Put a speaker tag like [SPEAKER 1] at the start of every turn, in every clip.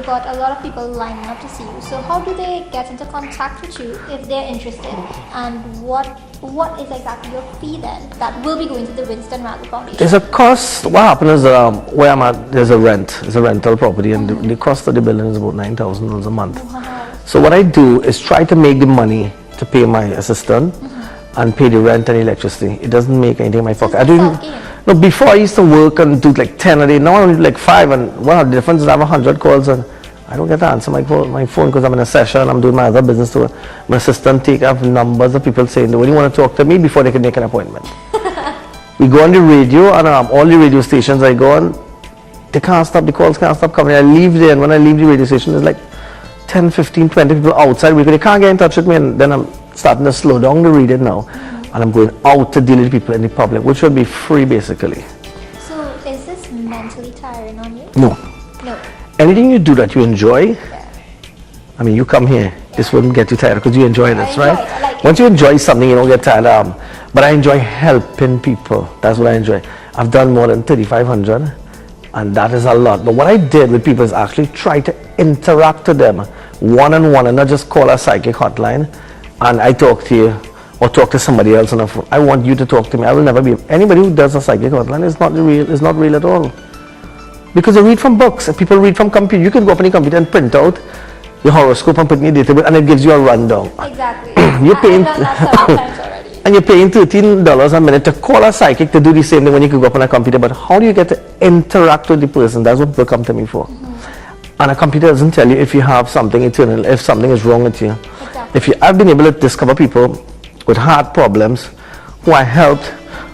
[SPEAKER 1] got a lot of people lining up to see you. So how do they get into contact with you if they're interested? And what is exactly your fee then that will be going to the Winston Ragoo Foundation?
[SPEAKER 2] There's a cost. What happens is where I'm at, there's a rent. It's a rental property, and the cost of the building is about $9,000 a month.
[SPEAKER 1] Wow.
[SPEAKER 2] So what I do is try to make the money to pay my assistant and pay the rent and electricity. It doesn't make anything in my pocket. I do. No, before I used to work and do like 10 a day. Now I only do like 5, and one of the difference is I have 100 calls and I don't get to answer my phone because I'm in a session. I'm doing my other business too. My assistant I have numbers of people saying they only want to talk to me before they can make an appointment. We go on the radio, and all the radio stations I go on, they can't stop. The calls can't stop coming. I leave there, and when I leave the radio station, there's like 10, 15, 20 people outside because they can't get in touch with me, and then I'm starting to slow down the reading now, and I'm going out to deal with people in the public, which should be free basically.
[SPEAKER 1] So is this mentally tiring on you?
[SPEAKER 2] No. Anything you do that you enjoy, I mean, you come here, this wouldn't get you tired because you enjoy this, right?
[SPEAKER 1] I like
[SPEAKER 2] Once you enjoy something, you don't get tired. But I enjoy helping people. That's what I enjoy. I've done more than 3,500, and that is a lot. But what I did with people is actually try to interact with them one-on-one and not just call a psychic hotline and I talk to you or talk to somebody else on the phone. I want you to talk to me. I will never be. Anybody who does a psychic hotline is not real at all. Because they read from books and people read from computer. You can go up on your computer and print out your horoscope and put in your database, and it gives you a rundown.
[SPEAKER 1] Exactly.
[SPEAKER 2] You're paying,
[SPEAKER 1] I've done that several times already.
[SPEAKER 2] and you're paying $13 a minute to call a psychic to do the same thing when you could go up on a computer. But how do you get to interact with the person? That's what people come to me for. And a computer doesn't tell you if you have something eternal, if something is wrong with you.
[SPEAKER 1] Exactly.
[SPEAKER 2] I've been able to discover people with heart problems who I helped,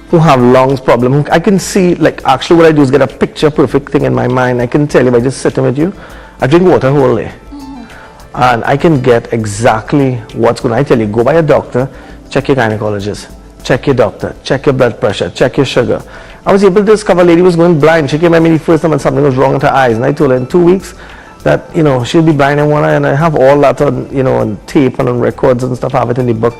[SPEAKER 2] who have lungs problem. I can see, like, actually what I do is get a picture perfect thing in my mind. I can tell you by just sitting with you. I drink water whole day. And I can get exactly what's going on. I tell you, go by a doctor, check your gynecologist, check your doctor, check your blood pressure, check your sugar. I was able to discover a lady was going blind. She came at me the first time and something was wrong with her eyes. And I told her in 2 weeks that, she'll be blind in one eye. And I have all that on, on tape and on records and stuff. I have it in the book.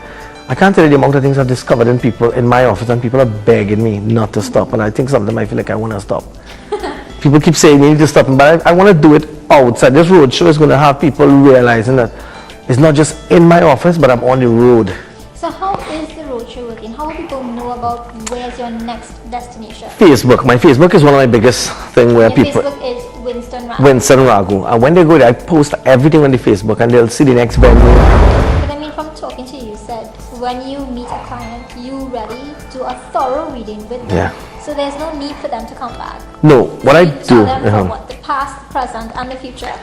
[SPEAKER 2] I can't tell you the amount of things I've discovered in people in my office, and people are begging me not to stop. And I think sometimes I feel like I want to stop. People keep saying you need to stop, but I want to do it outside. This road show is going to have people realizing that it's not just in my office, but I'm on the road.
[SPEAKER 1] So how is the roadshow working? How will people know about where's your next destination?
[SPEAKER 2] Facebook. My Facebook is one of my biggest thing where
[SPEAKER 1] Your
[SPEAKER 2] people...
[SPEAKER 1] Facebook is Winston Ragoo.
[SPEAKER 2] Winston Ragoo. And when they go there, I post everything on the Facebook, and they'll see the next venue.
[SPEAKER 1] But I mean, from talking to you, you said when you meet a client, you really do a thorough reading with them.
[SPEAKER 2] Yeah.
[SPEAKER 1] So there's no need for them to come back.
[SPEAKER 2] No, what I
[SPEAKER 1] You
[SPEAKER 2] do...
[SPEAKER 1] tell them from what, the past, the present, and the future.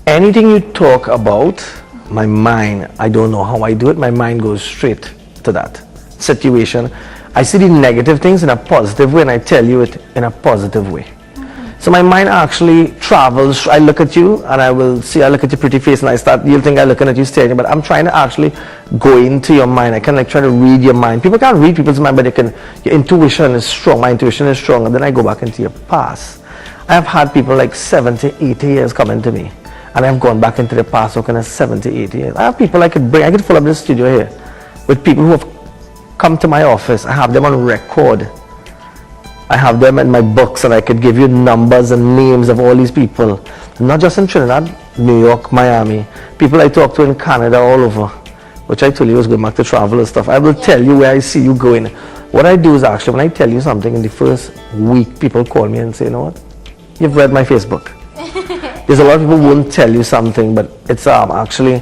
[SPEAKER 2] Anything you talk about, my mind, I don't know how I do it, my mind goes straight to that situation. I see the negative things in a positive way, and I tell you it in a positive way. So my mind actually travels. I look at you and I look at your pretty face and you'll think I'm looking at you staring, but I'm trying to actually go into your mind. I can try to read your mind. People can't read people's mind, but your intuition is strong. My intuition is strong, and then I go back into your past. I have had people like 70, 80 years coming to me, and I've gone back into the past looking at 70, 80 years. I have people I could fill up this studio here with people who have come to my office. I have them on record. I have them in my books, and I could give you numbers and names of all these people. Not just in Trinidad, New York, Miami. People I talk to in Canada, all over. Which I told you was going back to travel and stuff. I will tell you where I see you going. What I do is actually, when I tell you something in the first week, people call me and say, you know what? You've read my Facebook. There's a lot of people who won't tell you something, but it's actually,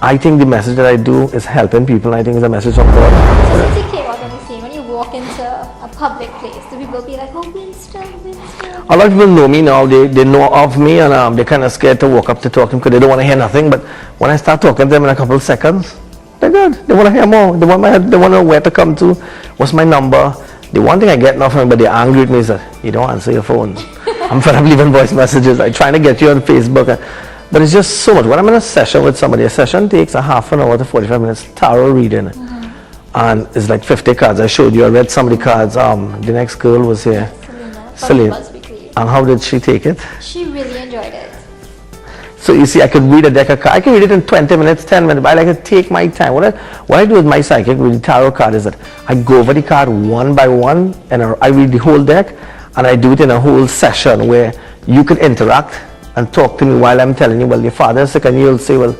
[SPEAKER 2] I think the message that I do is helping people, and I think it's a message from God.
[SPEAKER 1] So since you came out on the scene, when you walk into a public place, do people be like, oh, Winston?
[SPEAKER 2] A lot of people know me now. They know of me, and they're kind of scared to walk up to talk to them because they don't want to hear nothing. But when I start talking to them in a couple of seconds, they're good. They want to hear more. They want to know where to come to. What's my number? The one thing I get now from them, but they're angry with me, is that you don't answer your phone. I'm fed up leaving voice messages. I'm trying to get you on Facebook. But it's just so much. When I'm in a session with somebody, a session takes a half an hour to 45 minutes, tarot reading. And it's like 50 cards. I showed you, I read some of the cards. The next girl was here. Selena. And how did she take it?
[SPEAKER 1] She really enjoyed it.
[SPEAKER 2] So you see, I could read a deck of cards. I can read it in 20 minutes, 10 minutes, but I like to take my time. What I do with my psychic, with the tarot card, is that I go over the card one by one, and I read the whole deck, and I do it in a whole session where you could interact and talk to me while I'm telling you, well, your father is sick, and you'll say, well,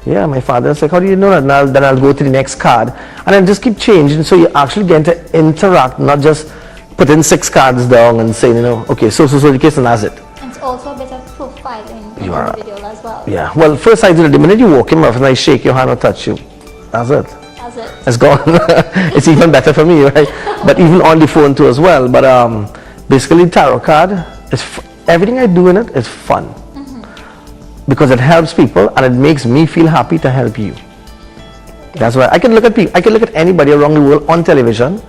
[SPEAKER 2] yeah, my father is sick. How do you know that? And then I'll go to the next card, and then just keep changing. So you're actually getting to interact, not just putting 6 cards down and saying, okay, so the case, and that's it.
[SPEAKER 1] And it's also a bit of profiling in
[SPEAKER 2] You
[SPEAKER 1] the
[SPEAKER 2] are
[SPEAKER 1] individual as well.
[SPEAKER 2] Yeah. Well, first I do it the minute you walk in my office and I shake your hand or touch you. That's it.
[SPEAKER 1] That's it.
[SPEAKER 2] It's gone. It's even better for me, right? But even on the phone too as well. But basically, tarot card is everything I do in it is fun because it helps people and it makes me feel happy to help you. That's why I can look at people. I can look at anybody around the world on television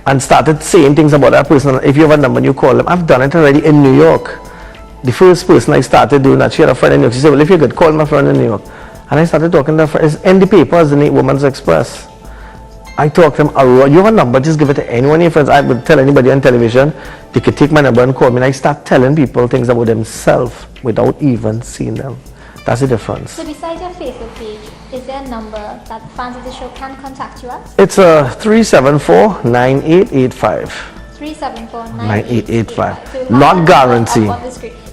[SPEAKER 2] and started saying things about that person. If you have a number and you call them, I've done it already in New York. The first person I started doing that, she had a friend in New York. She said, well, if you could call my friend in New York. And I started talking to her. It's in the papers, in the Women's Express. I talked to them, you have a number, just give it to anyone of your friends. I would tell anybody on television, they could take my number and call me. And I start telling people things about themselves without even seeing them. That's the difference.
[SPEAKER 1] So besides your Facebook page, is there a number that fans of the show can contact you at?
[SPEAKER 2] It's 374-9885.
[SPEAKER 1] 374-9885. So
[SPEAKER 2] Not guaranteed.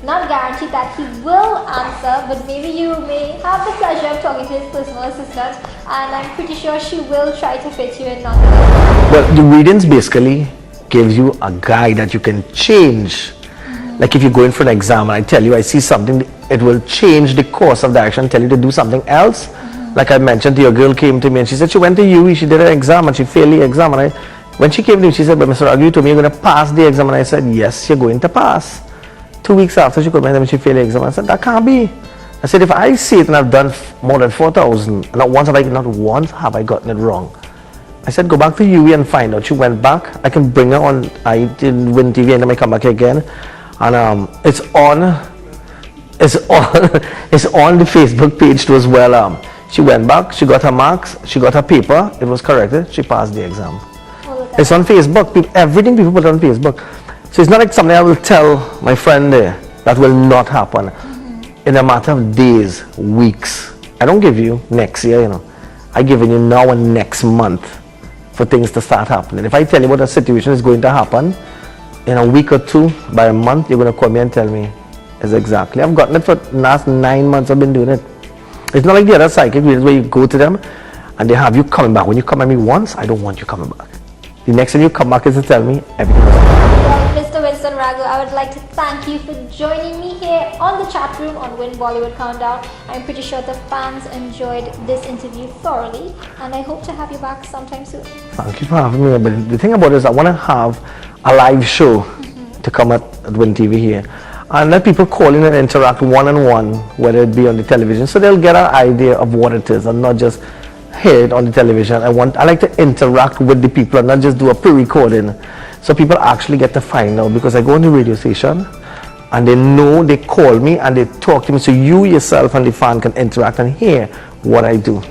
[SPEAKER 1] Not guaranteed that he will answer, but maybe you may have the pleasure of talking to his personal assistant, and I'm pretty sure she will try to fit you in.
[SPEAKER 2] Well, the readings basically gives you a guide that you can change. Like if you're going for an exam and I tell you I see something, it will change the course of direction, tell you to do something else. Like I mentioned, your girl came to me and she said she went to UE, she did an exam and she failed the exam. And when she came to me, she said, but Mr. Ragoo, you told me you're going to pass the exam. And I said, yes, you're going to pass. 2 weeks after she called me and she failed the exam. I said, that can't be. I said, if I see it and I've done more than 4,000, not once have I gotten it wrong. I said, go back to UE and find out. She went back. I can bring her on. I did Win TV and then I come back again. And it's on the Facebook page too as well. She went back, she got her marks, she got her paper, it was corrected, she passed the exam. It's on Facebook, everything people put on Facebook. So it's not like something I will tell my friend there. That will not happen. In a matter of days, weeks. I don't give you next year, I give you now and next month for things to start happening. If I tell you what a situation is going to happen, in a week or two, by a month, you're going to call me and tell me exactly. I've gotten it for the last 9 months I've been doing it. It's not like the other psychic readings where you go to them and they have you coming back. When you come at me once, I don't want you coming back. The next time you come back is to tell me everything is okay.
[SPEAKER 1] Well, Mr. Winston Ragoo, I would like to thank you for joining me here on the chat room on Win Bollywood Countdown. I'm pretty sure the fans enjoyed this interview thoroughly, and I hope to have you back sometime soon.
[SPEAKER 2] Thank you for having me. But the thing about it is I want to have a live show to come at Win TV here. And let people call in and interact one-on-one, whether it be on the television, so they'll get an idea of what it is and not just hear it on the television. I like to interact with the people and not just do a pre-recording, so people actually get to find out, because I go on the radio station and they call me and they talk to me, so you yourself and the fan can interact and hear what I do.